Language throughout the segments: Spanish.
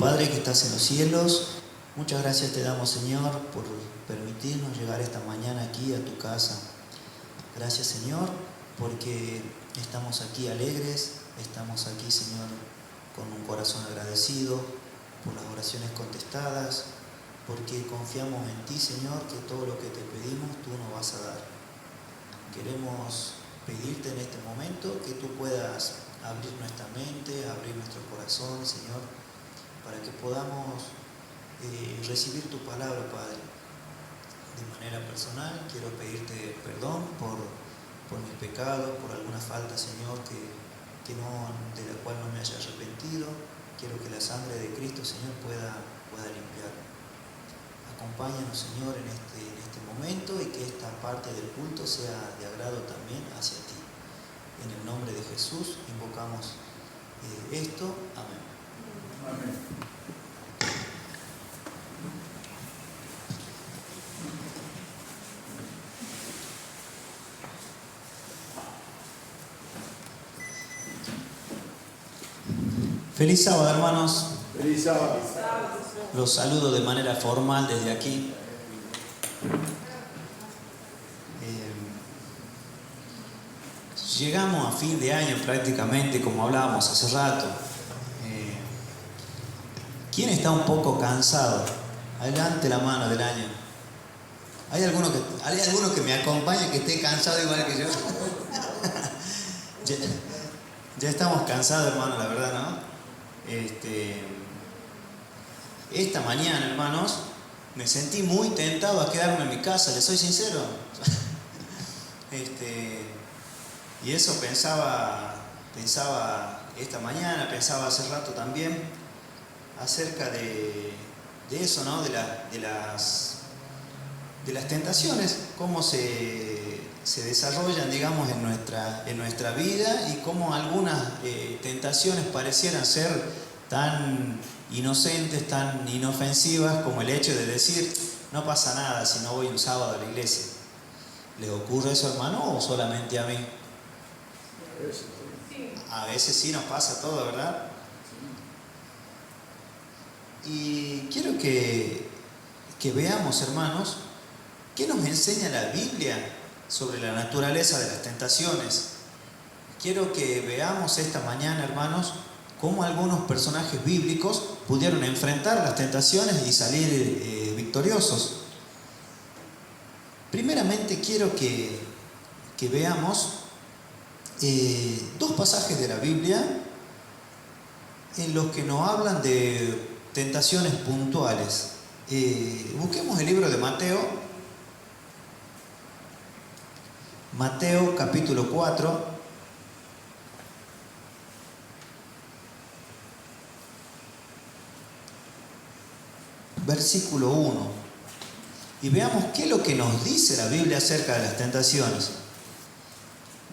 Padre que estás en los cielos, muchas gracias te damos, Señor, por permitirnos llegar esta mañana aquí a tu casa. Gracias, Señor, porque estamos aquí alegres, estamos aquí, Señor, con un corazón agradecido por las oraciones contestadas, porque confiamos en ti, Señor, que todo lo que te pedimos tú nos vas a dar. Queremos pedirte en este momento que tú puedas abrir nuestra mente, abrir nuestro corazón, Señor, para que podamos recibir tu palabra, Padre. De manera personal, quiero pedirte perdón por mis pecados, por alguna falta, Señor, de la cual no me haya arrepentido. Quiero que la sangre de Cristo, Señor, pueda limpiarme. Acompáñanos, Señor, en este momento y que esta parte del culto sea de agrado también hacia ti. En el nombre de Jesús invocamos esto. Amén. Amén. Feliz sábado, hermanos. Feliz sábado. Los saludo de manera formal desde aquí. Llegamos a fin de año prácticamente, como hablábamos hace rato. ¿Quién está un poco cansado? Adelante la mano del año. ¿Hay alguno que me acompañe que esté cansado igual que yo? Ya estamos cansados, hermano, la verdad, ¿no? Esta mañana, hermanos, me sentí muy tentado a quedarme en mi casa, les soy sincero. Y eso pensaba esta mañana, pensaba hace rato también acerca de eso, ¿no? De las tentaciones, cómo se desarrollan, digamos, en nuestra vida y cómo algunas tentaciones parecieran ser tan inocentes, tan inofensivas como el hecho de decir no pasa nada si no voy un sábado a la iglesia. ¿Les ocurre eso, hermano, o solamente a mí? A veces sí nos pasa todo, ¿verdad? Y quiero que veamos, hermanos, ¿qué nos enseña la Biblia sobre la naturaleza de las tentaciones? Quiero que veamos esta mañana, hermanos, cómo algunos personajes bíblicos pudieron enfrentar las tentaciones y salir victoriosos. Primeramente quiero que veamos dos pasajes de la Biblia en los que nos hablan de tentaciones puntuales. Busquemos el libro de Mateo capítulo 4. Versículo 1. Y veamos qué es lo que nos dice la Biblia acerca de las tentaciones.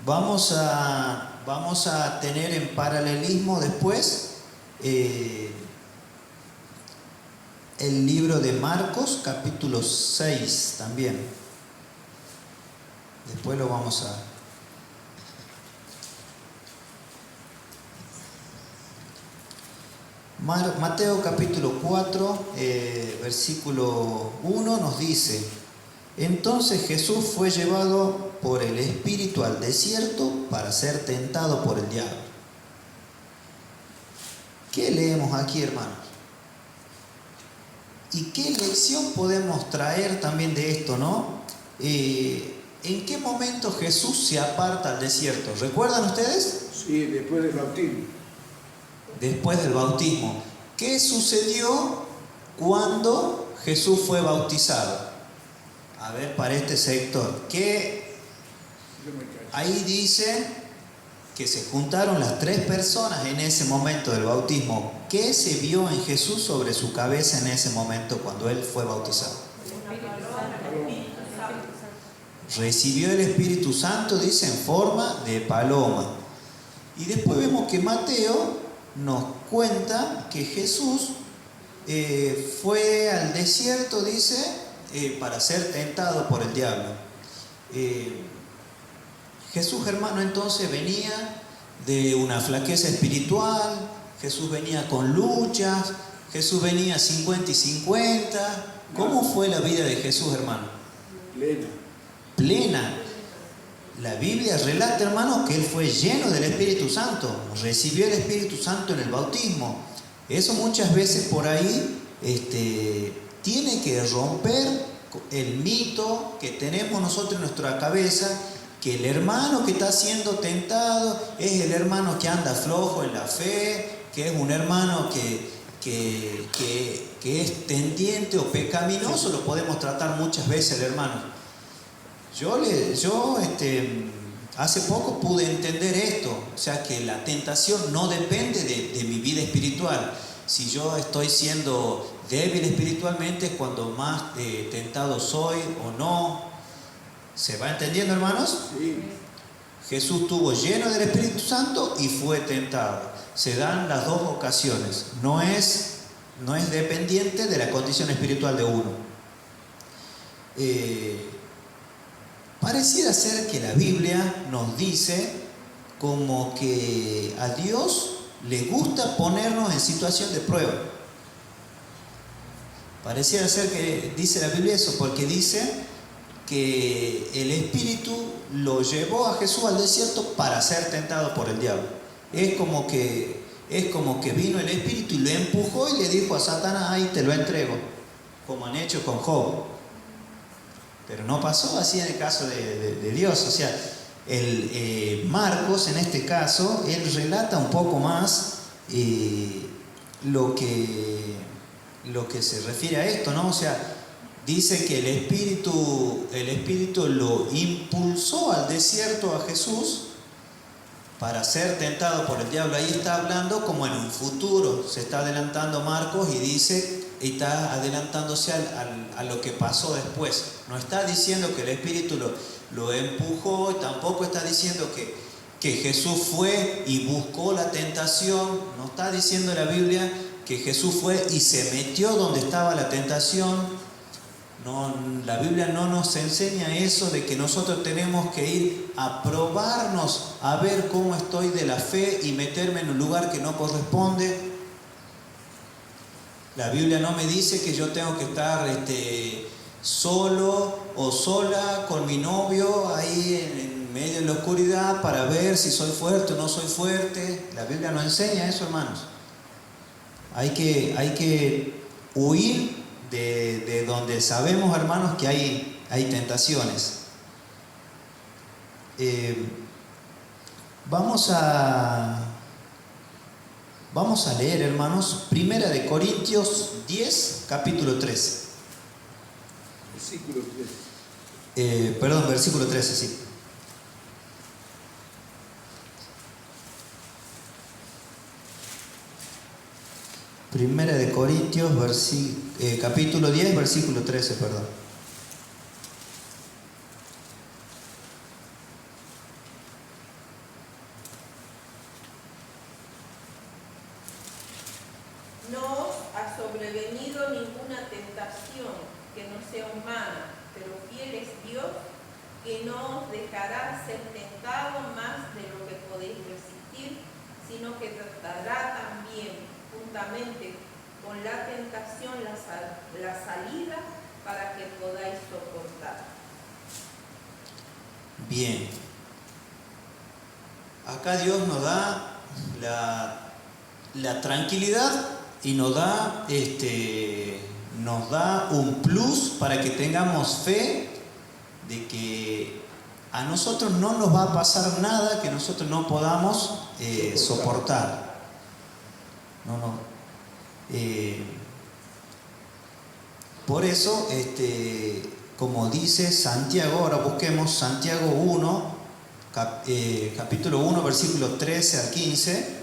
Vamos a tener en paralelismo después el libro de Marcos, capítulo 6 también. Después lo vamos a... Mateo capítulo 4, versículo 1 nos dice: entonces Jesús fue llevado por el Espíritu al desierto para ser tentado por el diablo. ¿Qué leemos aquí, hermanos? ¿Y qué lección podemos traer también de esto, no? ¿En qué momento Jesús se aparta al desierto? ¿Recuerdan ustedes? Sí, después del bautismo. Después del bautismo. ¿Qué sucedió cuando Jesús fue bautizado? A ver, para este sector, ahí dice que se juntaron las 3 personas en ese momento del bautismo. ¿Qué se vio en Jesús sobre su cabeza en ese momento cuando él fue bautizado? Recibió el Espíritu Santo, dice, en forma de paloma. Y después vemos que Mateo nos cuenta que Jesús fue al desierto, dice, para ser tentado por el diablo. Jesús, hermano, entonces venía de una flaqueza espiritual. Jesús venía con luchas, Jesús venía 50 y 50. ¿Cómo fue la vida de Jesús, hermano? Plena. Plena. La Biblia relata, hermano, que Él fue lleno del Espíritu Santo. Recibió el Espíritu Santo en el bautismo. Eso muchas veces por ahí tiene que romper el mito que tenemos nosotros en nuestra cabeza, que el hermano que está siendo tentado es el hermano que anda flojo en la fe, que es un hermano que es tendiente o pecaminoso. Lo podemos tratar muchas veces el hermano. Yo hace poco pude entender esto, o sea que la tentación no depende de mi vida espiritual. Si yo estoy siendo débil espiritualmente es cuando más tentado soy o no. ¿Se va entendiendo, hermanos? Sí. Jesús estuvo lleno del Espíritu Santo y fue tentado. Se dan las dos ocasiones. No es dependiente de la condición espiritual de uno. Pareciera ser que la Biblia nos dice como que a Dios le gusta ponernos en situación de prueba. Pareciera ser que dice la Biblia eso, porque dice que el Espíritu lo llevó a Jesús al desierto para ser tentado por el diablo. Es como que vino el Espíritu y lo empujó y le dijo a Satanás: ahí te lo entrego, como han hecho con Job. Pero no pasó así en el caso de Dios. O sea, Marcos en este caso, él relata un poco más lo que se refiere a esto, ¿no? O sea, dice que el Espíritu lo impulsó al desierto a Jesús para ser tentado por el diablo. Ahí está hablando como en un futuro, se está adelantando Marcos y dice, y está adelantándose a lo que pasó después. No está diciendo que el Espíritu lo empujó, tampoco está diciendo que Jesús fue y buscó la tentación. No está diciendo la Biblia que Jesús fue y se metió donde estaba la tentación. No, la Biblia no nos enseña eso de que nosotros tenemos que ir a probarnos, a ver cómo estoy de la fe y meterme en un lugar que no corresponde. La Biblia no me dice que yo tengo que estar solo o sola con mi novio ahí en medio de la oscuridad para ver si soy fuerte o no soy fuerte. La Biblia no enseña eso, hermanos. Hay que huir de donde sabemos, hermanos, que hay tentaciones. Vamos a leer, hermanos, 1 Corintios 10, capítulo 13. Versículo 13. Versículo 13, sí. Primera de Corintios, capítulo 10, versículo 13, perdón. No os ha sobrevenido ninguna tentación que no sea humana, pero fiel es Dios, que no os dejará ser tentado más de lo que podéis resistir, sino que tratará también juntamente con la tentación la salida para que podáis soportar. Bien. Acá Dios nos da la tranquilidad y nos da un plus para que tengamos fe de que a nosotros no nos va a pasar nada que nosotros no podamos soportar. Por eso, como dice Santiago, ahora busquemos Santiago 1, capítulo 1, versículo 13 al 15,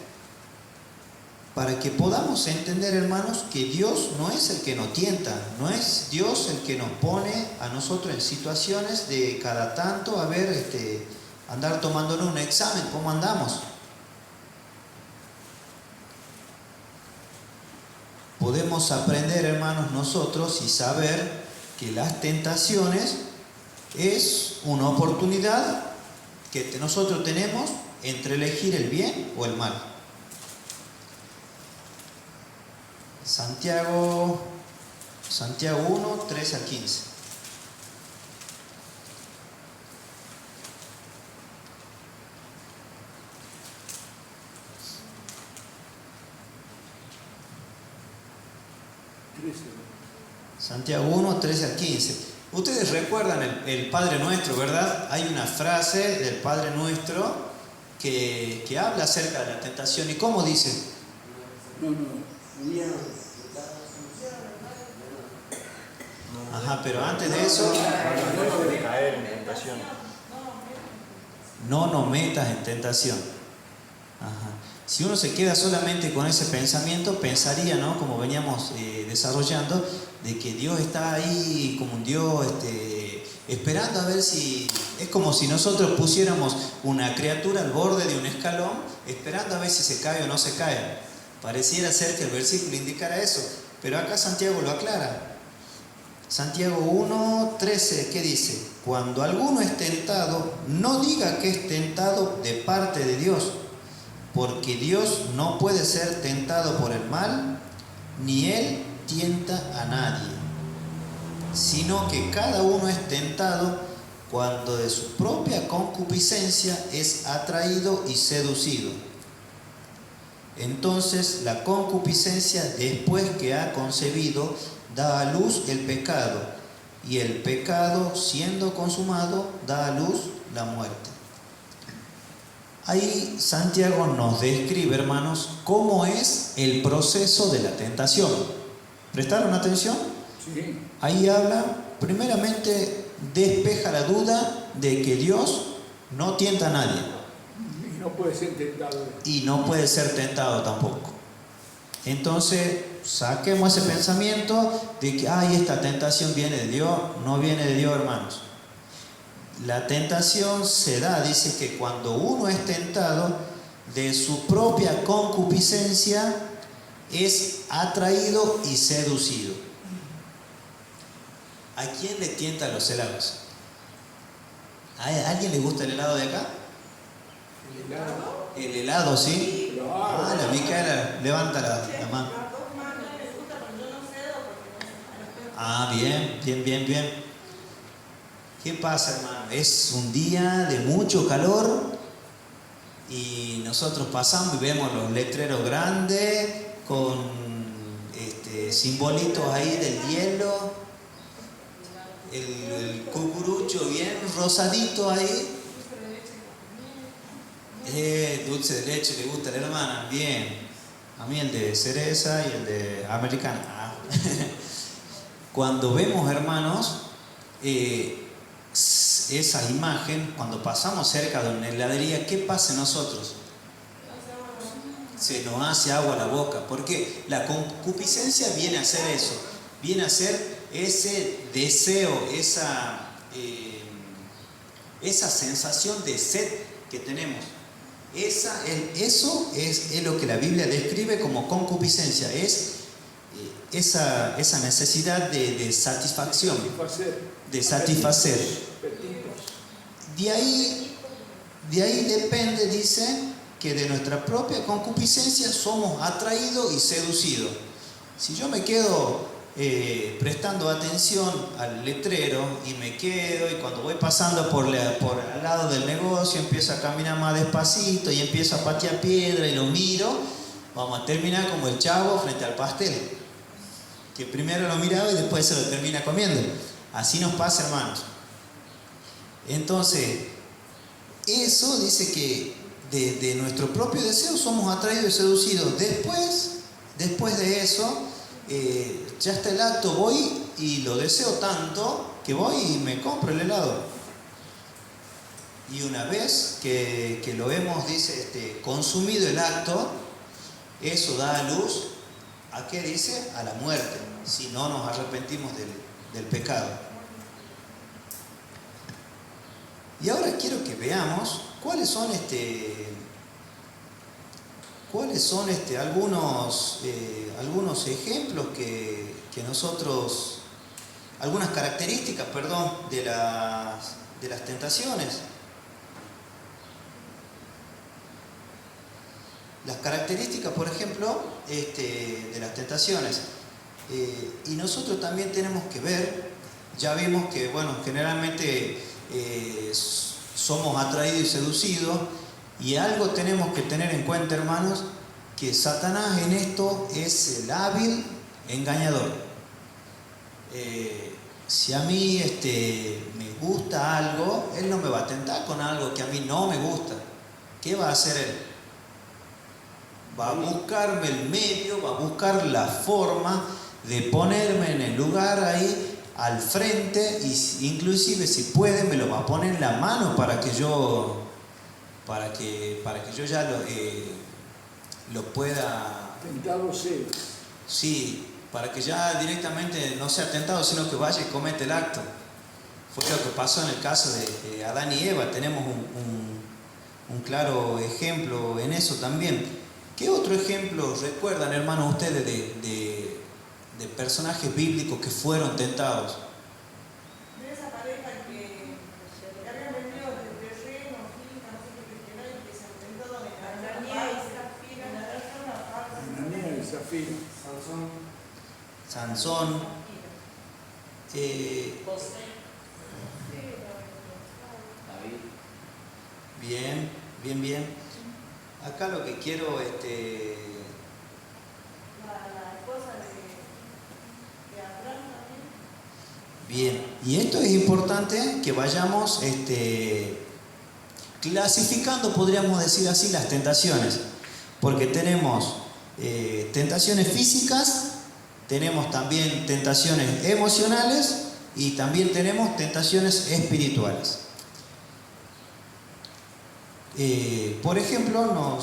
para que podamos entender, hermanos, que Dios no es el que nos tienta, no es Dios el que nos pone a nosotros en situaciones de cada tanto, andar tomándonos un examen, ¿cómo andamos? Podemos aprender, hermanos, nosotros y saber que las tentaciones es una oportunidad que nosotros tenemos entre elegir el bien o el mal. Santiago 1, 13 al 15. Santiago 1, 13 al 15. Ustedes recuerdan el Padre Nuestro, ¿verdad? Hay una frase del Padre Nuestro que habla acerca de la tentación. ¿Y cómo dice? Ajá, pero antes de eso, no nos metas en tentación. Ajá. Si uno se queda solamente con ese pensamiento, pensaría, ¿no? Como veníamos desarrollando, de que Dios está ahí como un Dios esperando a ver si... Es como si nosotros pusiéramos una criatura al borde de un escalón, esperando a ver si se cae o no se cae. Pareciera ser que el versículo indicara eso, pero acá Santiago lo aclara. Santiago 1, 13, ¿qué dice? Cuando alguno es tentado, no diga que es tentado de parte de Dios, porque Dios no puede ser tentado por el mal, ni Él tienta a nadie, sino que cada uno es tentado cuando de su propia concupiscencia es atraído y seducido. Entonces la concupiscencia, después que ha concebido, da a luz el pecado, y el pecado, siendo consumado, da a luz la muerte. Ahí Santiago nos describe, hermanos, cómo es el proceso de la tentación. ¿Prestaron atención? Sí. Ahí habla, primeramente, despeja la duda de que Dios no tienta a nadie. Y no puede ser tentado. Y no puede ser tentado tampoco. Entonces, saquemos ese pensamiento de que, esta tentación viene de Dios. No viene de Dios, hermanos. La tentación se da, dice que cuando uno es tentado, de su propia concupiscencia es atraído y seducido. ¿A quién le tientan los helados? ¿A alguien le gusta el helado de acá? ¿El helado? El helado, ¿sí? Claro. La Micaela, levanta la mano. Bien. ¿Qué pasa, hermano? Es un día de mucho calor y nosotros pasamos y vemos los letreros grandes con simbolitos ahí del hielo, el cucurucho bien rosadito ahí. Dulce de leche le gusta a la hermana, bien. A mí el de cereza y el de americana. Cuando vemos, hermanos, esa imagen, cuando pasamos cerca de una heladería, ¿qué pasa en nosotros? Se nos hace agua a la boca, porque la concupiscencia viene a ser eso, viene a ser ese deseo, esa sensación de sed que tenemos. Eso es lo que la Biblia describe como concupiscencia, es esa necesidad de satisfacción, de satisfacer. De ahí depende, dice, que de nuestra propia concupiscencia somos atraídos y seducidos. Si yo me quedo prestando atención al letrero y me quedo, y cuando voy pasando por al lado del negocio empiezo a caminar más despacito y empiezo a patear piedra y lo miro, vamos a terminar como el chavo frente al pastel, que primero lo miraba y después se lo termina comiendo. Así nos pasa, hermanos. Entonces, eso dice que de nuestro propio deseo somos atraídos y seducidos. Después de eso, ya está el acto, voy y lo deseo tanto que voy y me compro el helado. Y una vez que lo hemos, dice, consumido el acto, eso da a luz, ¿a qué dice? A la muerte, si no nos arrepentimos del pecado. Y ahora quiero que veamos cuáles son algunos ejemplos que nosotros, algunas características, de las tentaciones. las características, por ejemplo, de las tentaciones. Y nosotros también tenemos que ver, ya vimos que, bueno, generalmente somos atraídos y seducidos, y algo tenemos que tener en cuenta, hermanos, que Satanás en esto es el hábil engañador. Si a mí me gusta algo, él no me va a tentar con algo que a mí no me gusta. ¿Qué va a hacer él? Va a buscarme el medio, va a buscar la forma de ponerme en el lugar ahí al frente, y inclusive si puede me lo va a poner en la mano para que yo ya lo pueda... Tentado sea. Sí, para que ya directamente no sea tentado, sino que vaya y cometa el acto. Fue lo que pasó en el caso de Adán y Eva. Tenemos un claro ejemplo en eso también. ¿Qué otro ejemplo recuerdan, hermanos, ustedes de personajes bíblicos que fueron tentados? De esa pareja que habían vendido de terreno, finca, no sé qué, y que se intentó de Ananías y Zafira. Ananías y Zafira. Sansón. Bien. Acá lo que quiero, la esposa de Abraham también. bien, y esto es importante que vayamos clasificando, podríamos decir así, las tentaciones, porque tenemos tentaciones físicas, tenemos también tentaciones emocionales y también tenemos tentaciones espirituales. Por ejemplo,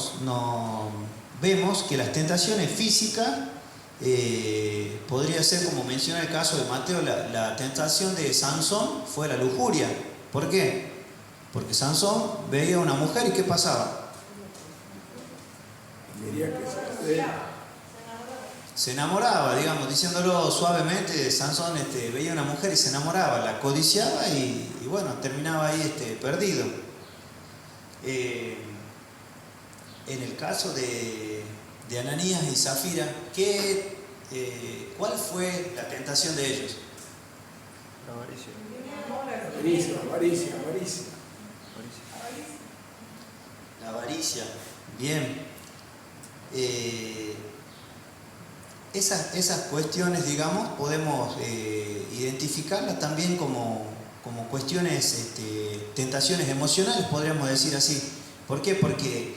vemos que las tentaciones físicas podría ser, como menciona el caso de Mateo, la tentación de Sansón fue la lujuria. ¿Por qué? Porque Sansón veía a una mujer y ¿qué pasaba? Quería que se Se enamoraba, digamos, diciéndolo suavemente. Sansón veía a una mujer y se enamoraba, la codiciaba y bueno, terminaba ahí perdido. En el caso de Ananías y Zafira, ¿cuál fue la tentación de ellos? avaricia. La avaricia. Bien. Esas cuestiones, digamos, podemos identificarlas también como cuestiones, tentaciones emocionales, podríamos decir así. ¿Por qué? Porque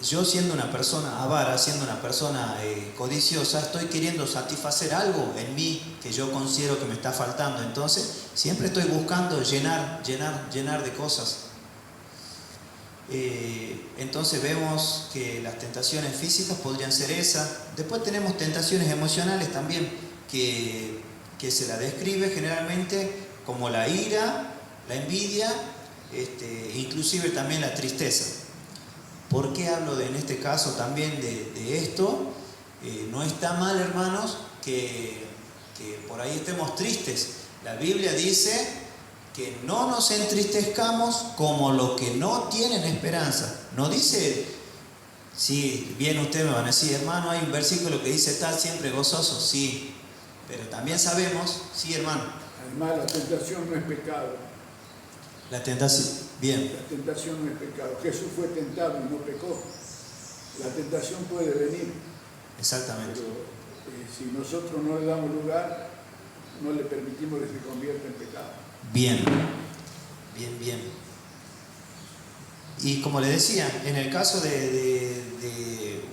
yo, siendo una persona avara, siendo una persona codiciosa, estoy queriendo satisfacer algo en mí que yo considero que me está faltando. Entonces siempre estoy buscando llenar de cosas. Entonces vemos que las tentaciones físicas podrían ser esas. Después tenemos tentaciones emocionales también, que se la describe generalmente como la ira, la envidia, inclusive también la tristeza. ¿Por qué hablo en este caso también de esto? No está mal, hermanos, que por ahí estemos tristes. La Biblia dice que no nos entristezcamos como los que no tienen esperanza. No dice, sí, bien ustedes me van a decir, hermano, hay un versículo que dice estar siempre gozoso, sí, pero también sabemos, sí, hermano. Además, la tentación no es pecado. La tentación, bien. La tentación no es pecado. Jesús fue tentado y no pecó. La tentación puede venir. Exactamente. Pero si nosotros no le damos lugar, no le permitimos que se convierta en pecado. Bien. Y como le decía, en el caso de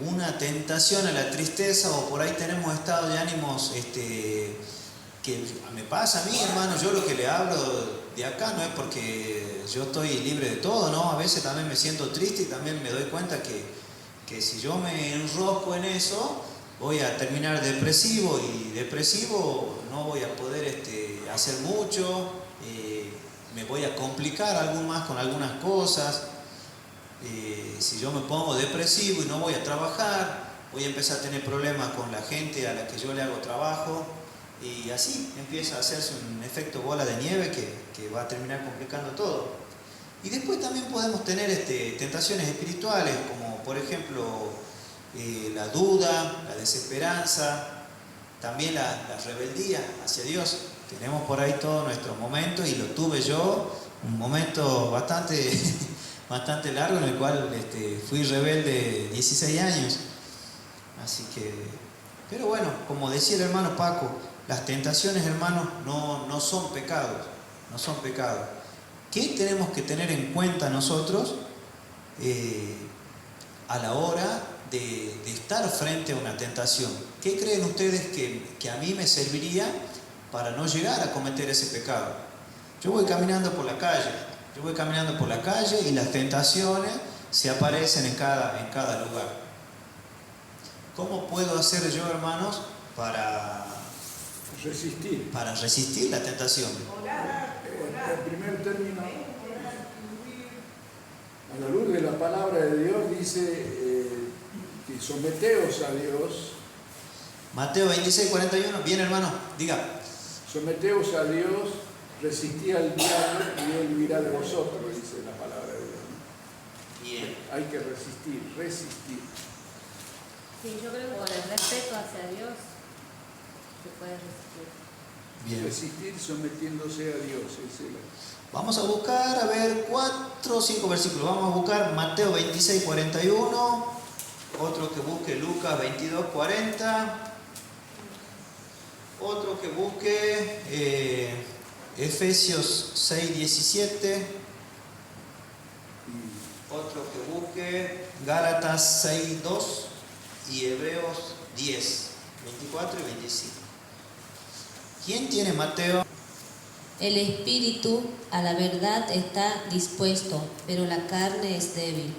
una tentación a la tristeza, o por ahí tenemos estados de ánimos que me pasa a mí, hermano, yo lo que le hablo de acá no es porque yo estoy libre de todo, ¿no? A veces también me siento triste y también me doy cuenta que si yo me enrosco en eso, voy a terminar depresivo, y depresivo no voy a poder hacer mucho, me voy a complicar algo más con algunas cosas. Si yo me pongo depresivo y no voy a trabajar, voy a empezar a tener problemas con la gente a la que yo le hago trabajo, y así empieza a hacerse un efecto bola de nieve que va a terminar complicando todo. Y después también podemos tener tentaciones espirituales, como por ejemplo la duda, la desesperanza, también la rebeldía hacia Dios. Tenemos por ahí todos nuestros momentos, y lo tuve yo, un momento bastante largo en el cual fui rebelde 16 años. Así que, pero bueno, como decía el hermano Paco, las tentaciones, hermanos, no son pecados, no son pecados. ¿Qué tenemos que tener en cuenta nosotros a la hora de estar frente a una tentación? ¿Qué creen ustedes que a mí me serviría para no llegar a cometer ese pecado? Yo voy caminando por la calle y las tentaciones se aparecen en cada lugar. ¿Cómo puedo hacer yo, hermanos, para resistir la tentación? En primer término, a la luz de la palabra de Dios dice que someteos a Dios. Mateo 26:41, bien, hermano, diga. Someteos a Dios, resistid al diablo y él huirá de vosotros, dice la palabra de Dios. Bien. Hay que resistir. Sí, yo creo que con el respeto hacia Dios se puede resistir. Bien. Resistir sometiéndose a Dios. Vamos a buscar, a ver, 4 o 5 versículos. Vamos a buscar Mateo 26:41, otro que busque Lucas 22:40, otro que busque Efesios 6:17, otro que busque Gálatas 6:2 y Hebreos 10:24 y 25. ¿Quién tiene Mateo? El espíritu a la verdad está dispuesto, pero la carne es débil.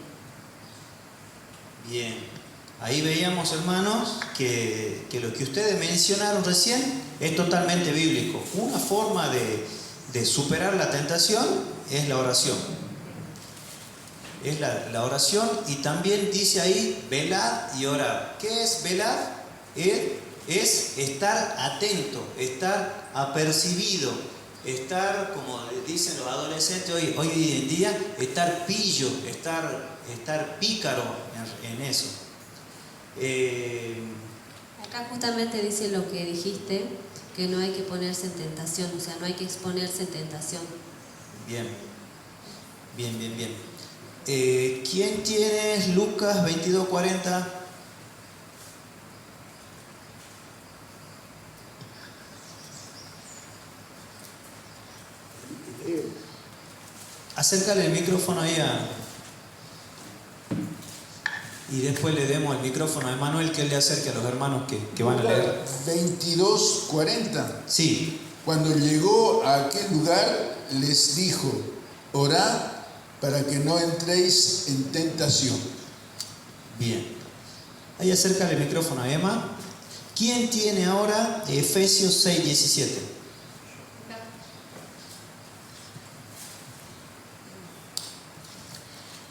Bien, ahí veíamos, hermanos, que lo que ustedes mencionaron recién es totalmente bíblico. Una forma de superar la tentación es la oración. Es la oración, y también dice ahí, velad y orad. ¿Qué es velar? Es estar atento, estar apercibido, estar, como dicen los adolescentes hoy en día, estar pillo, estar pícaro en eso. Acá justamente dice lo que dijiste, que no hay que ponerse en tentación, o sea, no hay que exponerse en tentación. Bien. ¿Quién tiene Lucas 22:40? Acércale el micrófono ahí y después le demos el micrófono a Emanuel, que él le acerque a los hermanos que van a leer. 22:40. Sí. Cuando llegó a aquel lugar, les dijo: orad para que no entréis en tentación. Bien. Ahí acércale el micrófono a Emma. ¿Quién tiene ahora Efesios 6:17?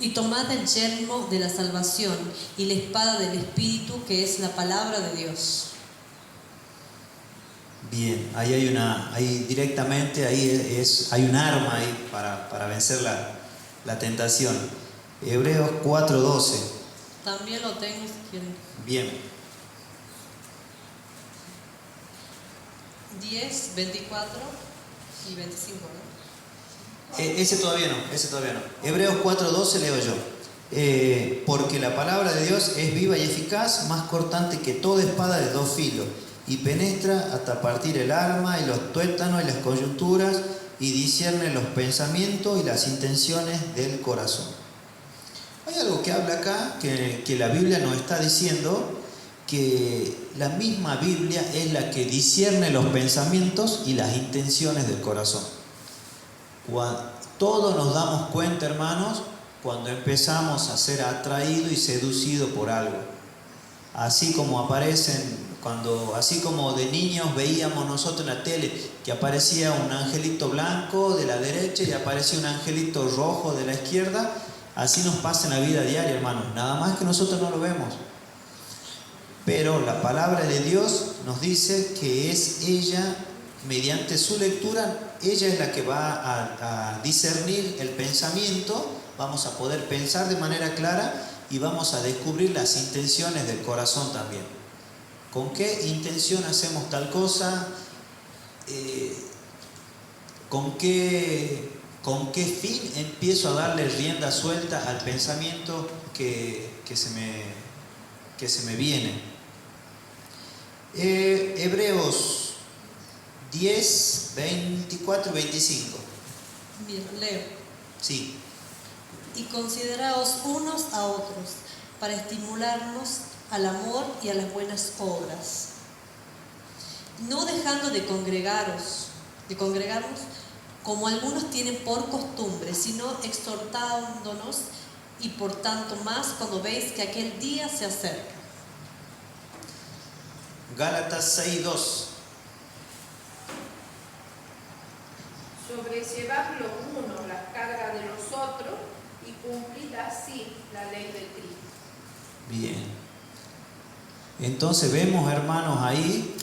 Y tomad el yelmo de la salvación y la espada del Espíritu, que es la palabra de Dios. Bien, ahí hay hay un arma ahí para vencer la tentación. Hebreos 4:12. También lo tengo si quieren. Bien. 10, 24 y 25, ¿no? Ese todavía no. Hebreos 4:12 leo yo. Porque la palabra de Dios es viva y eficaz, más cortante que toda espada de 2 filos, y penetra hasta partir el alma y los tuétanos y las coyunturas, y discierne los pensamientos y las intenciones del corazón. Hay algo que habla acá, que la Biblia nos está diciendo, que la misma Biblia es la que discierne los pensamientos y las intenciones del corazón. Todos nos damos cuenta, hermanos, cuando empezamos a ser atraídos y seducidos por algo. Así como así como de niños veíamos nosotros en la tele que aparecía un angelito blanco de la derecha y aparecía un angelito rojo de la izquierda, así nos pasa en la vida diaria, hermanos. Nada más que nosotros no lo vemos. Pero la palabra de Dios nos dice que es ella, mediante su lectura, ella es la que va a discernir el pensamiento, vamos a poder pensar de manera clara y vamos a descubrir las intenciones del corazón también. ¿Con qué intención hacemos tal cosa? ¿Con qué fin empiezo a darle rienda suelta al pensamiento que se me viene? Hebreos 10, 24 y 25. Bien, leo. Sí. Y consideraos unos a otros para estimularnos al amor y a las buenas obras, no dejando de congregarnos como algunos tienen por costumbre, sino exhortándonos, y por tanto más cuando veis que aquel día se acerca. Gálatas 6, 2. Sobrellevad los unos las cargas de los otros y cumplid así la ley de Cristo. Bien. Entonces vemos, hermanos, ahí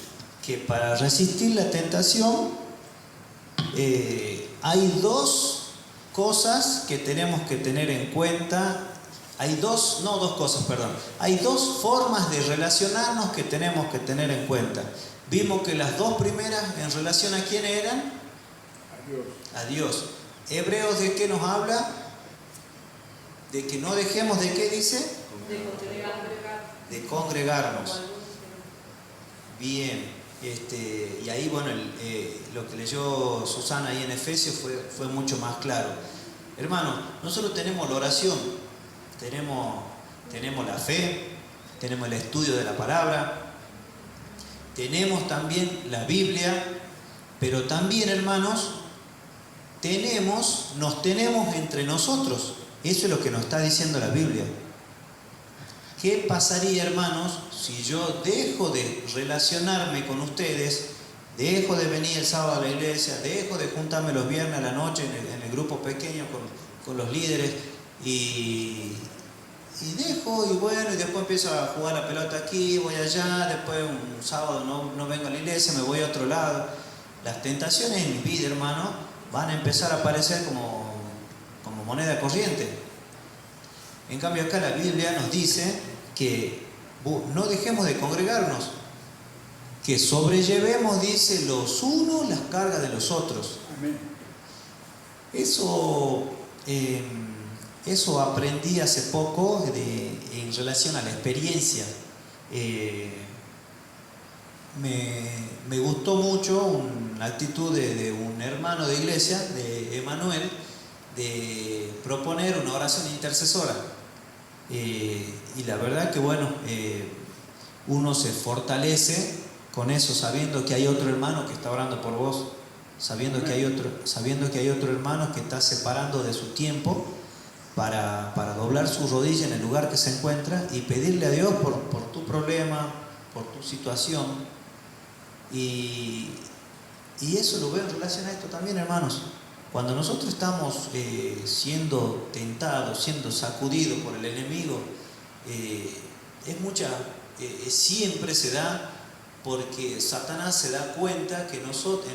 que para resistir la tentación hay dos cosas que tenemos que tener en cuenta. Hay dos formas de relacionarnos que tenemos que tener en cuenta. Vimos que las dos primeras en relación a quién eran. A Dios. Hebreos, ¿de qué nos habla? De que no dejemos, ¿de qué dice? De congregarnos. Bien. Y ahí, bueno, lo que leyó Susana ahí en Efesios fue mucho más claro. Hermanos, nosotros tenemos la oración, tenemos la fe, tenemos el estudio de la palabra, tenemos también la Biblia, pero también, hermanos, nos tenemos entre nosotros. Eso es lo que nos está diciendo la Biblia. ¿Qué pasaría, hermanos, si yo dejo de relacionarme con ustedes, dejo de venir el sábado a la iglesia, dejo de juntarme los viernes a la noche en el grupo pequeño con los líderes y dejo, y bueno, y después empiezo a jugar la pelota aquí, voy allá, después un sábado no vengo a la iglesia, me voy a otro lado? Las tentaciones en mi vida, hermano, van a empezar a aparecer como moneda corriente. En cambio acá la Biblia nos dice que no dejemos de congregarnos, que sobrellevemos, dice, los unos las cargas de los otros. Amén. Eso aprendí hace poco en relación a la experiencia. Me gustó mucho una actitud de un hermano de iglesia, de Emanuel, de proponer una oración intercesora. Y la verdad que bueno, uno se fortalece con eso, sabiendo que hay otro hermano que está orando por vos, sabiendo que hay otro hermano que está separando de su tiempo para doblar su rodilla en el lugar que se encuentra y pedirle a Dios por tu problema, por tu situación. Y eso lo veo en relación a esto también, hermanos. Cuando nosotros estamos siendo tentados, siendo sacudidos por el enemigo, siempre se da porque Satanás se da cuenta que en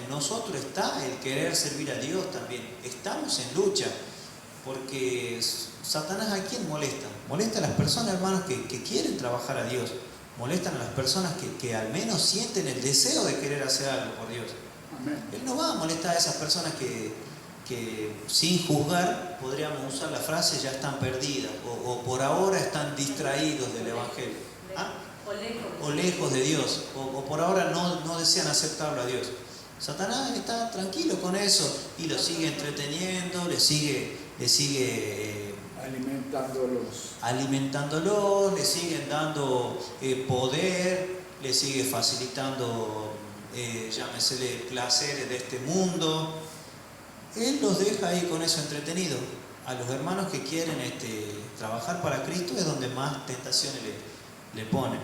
nosotros está el querer servir a Dios también. Estamos en lucha, porque Satanás, ¿a quién molesta? Molesta a las personas, hermanos, que quieren trabajar a Dios. Molestan a las personas que al menos sienten el deseo de querer hacer algo por Dios. Amén. Él no va a molestar a esas personas que sin juzgar, podríamos usar la frase, ya están perdidas o por ahora están distraídos del Evangelio. ¿Ah? O lejos de Dios, o por ahora no desean aceptarlo a Dios. Satanás está tranquilo con eso y lo sigue entreteniendo, le sigue alimentándolos, le siguen dando poder, le sigue facilitando, llámesele, placeres de este mundo. Él los deja ahí con eso entretenido. A los hermanos que quieren trabajar para Cristo es donde más tentaciones le ponen.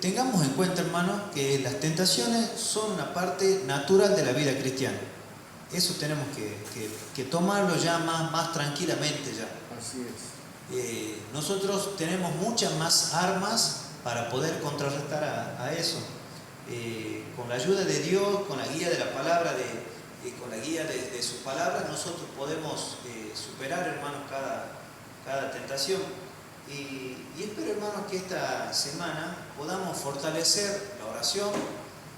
Tengamos en cuenta, hermanos, que las tentaciones son una parte natural de la vida cristiana. Eso tenemos que tomarlo ya más tranquilamente ya. Así es. Nosotros tenemos muchas más armas para poder contrarrestar a eso. con la ayuda de Dios, con la guía de la palabra, con la guía de su palabra, nosotros podemos superar, hermanos, cada tentación. Y espero, hermanos, que esta semana podamos fortalecer la oración,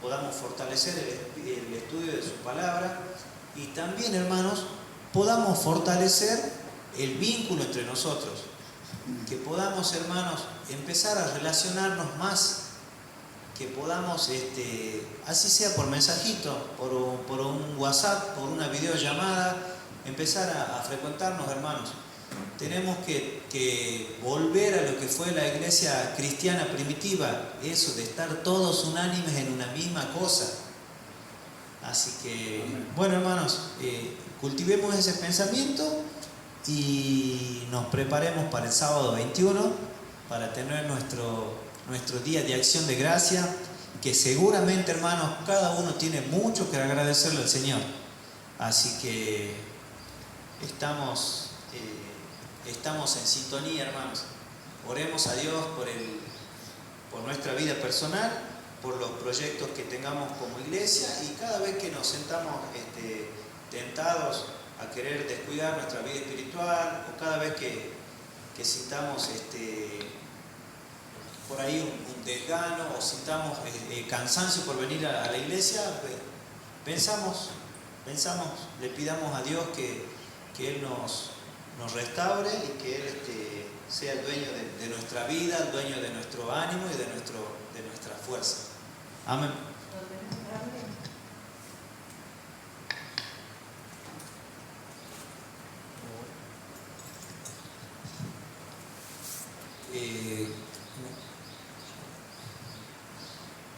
podamos fortalecer el estudio de su palabra y también, hermanos, podamos fortalecer el vínculo entre nosotros. Que podamos, hermanos, empezar a relacionarnos más, que podamos, así sea por mensajito, por un WhatsApp, por una videollamada, empezar a frecuentarnos, hermanos. Tenemos que volver a lo que fue la iglesia cristiana primitiva, eso de estar todos unánimes en una misma cosa. Así que, bueno, hermanos, cultivemos ese pensamiento y nos preparemos para el sábado 21, para tener nuestro día de acción de gracia, que seguramente, hermanos, cada uno tiene mucho que agradecerle al Señor. Así que estamos en sintonía, hermanos. Oremos a Dios por nuestra vida personal, por los proyectos que tengamos como iglesia, y cada vez que nos sentamos tentados a querer descuidar nuestra vida espiritual, o cada vez que sintamos por ahí un desgano, o sintamos cansancio por venir a la iglesia, pensamos, le pidamos a Dios que Él nos restaure y que Él sea el dueño de nuestra vida, el dueño de nuestro ánimo y de nuestra fuerza. Amén.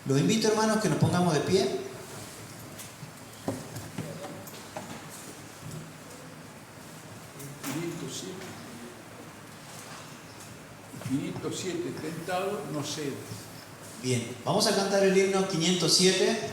Los invito, hermanos, que nos pongamos de pie. Tentado, no cedes. Bien, vamos a cantar el himno 507.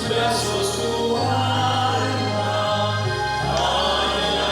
Brazos tu alma, ay,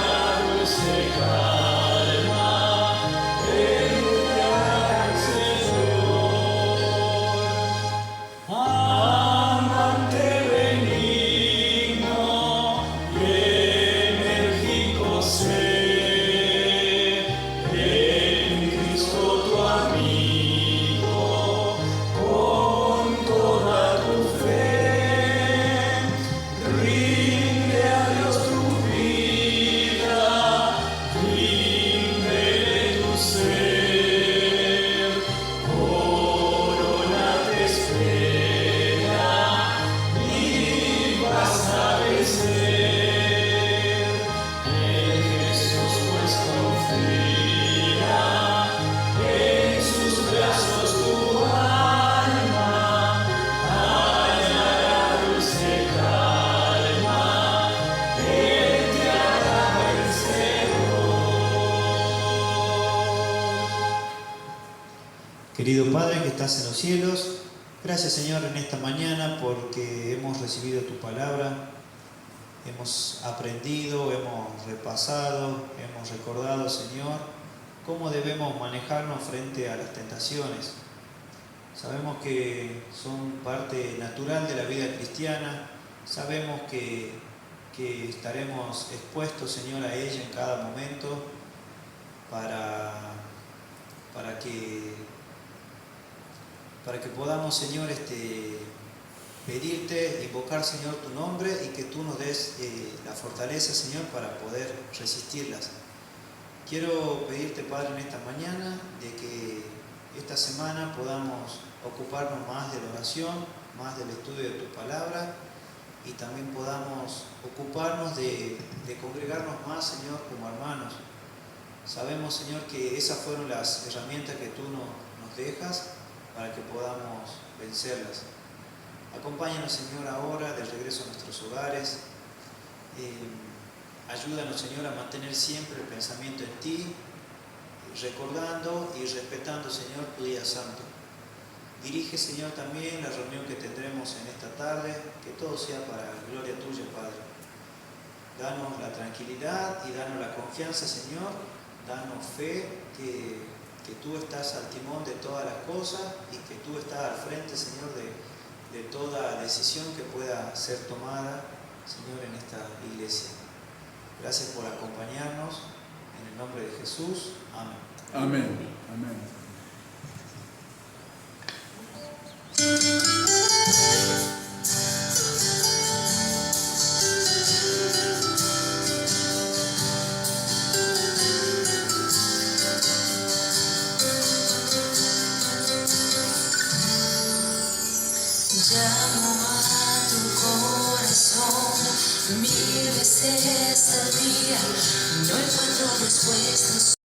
Querido Padre que estás en los cielos, gracias Señor en esta mañana porque hemos recibido tu palabra, hemos aprendido, hemos repasado, hemos recordado Señor cómo debemos manejarnos frente a las tentaciones. Sabemos que son parte natural de la vida cristiana, sabemos que estaremos expuestos Señor a ella en cada momento para que podamos, Señor, pedirte, invocar, Señor, tu nombre y que tú nos des la fortaleza, Señor, para poder resistirlas. Quiero pedirte, Padre, en esta mañana, de que esta semana podamos ocuparnos más de la oración, más del estudio de tu palabra y también podamos ocuparnos de congregarnos más, Señor, como hermanos. Sabemos, Señor, que esas fueron las herramientas que tú nos dejas para que podamos vencerlas. Acompáñanos, Señor, ahora de regreso a nuestros hogares. Ayúdanos, Señor, a mantener siempre el pensamiento en ti, recordando y respetando, Señor, tu día santo. Dirige, Señor, también la reunión que tendremos en esta tarde, que todo sea para la gloria tuya, Padre. Danos la tranquilidad y danos la confianza, Señor. Danos fe que tú estás al timón de todas las cosas y que tú estás al frente, Señor, de toda decisión que pueda ser tomada, Señor, en esta iglesia. Gracias por acompañarnos. En el nombre de Jesús. Amén. Amén. Amén. Llamo a tu corazón 1000 veces al día, no encuentro respuestas.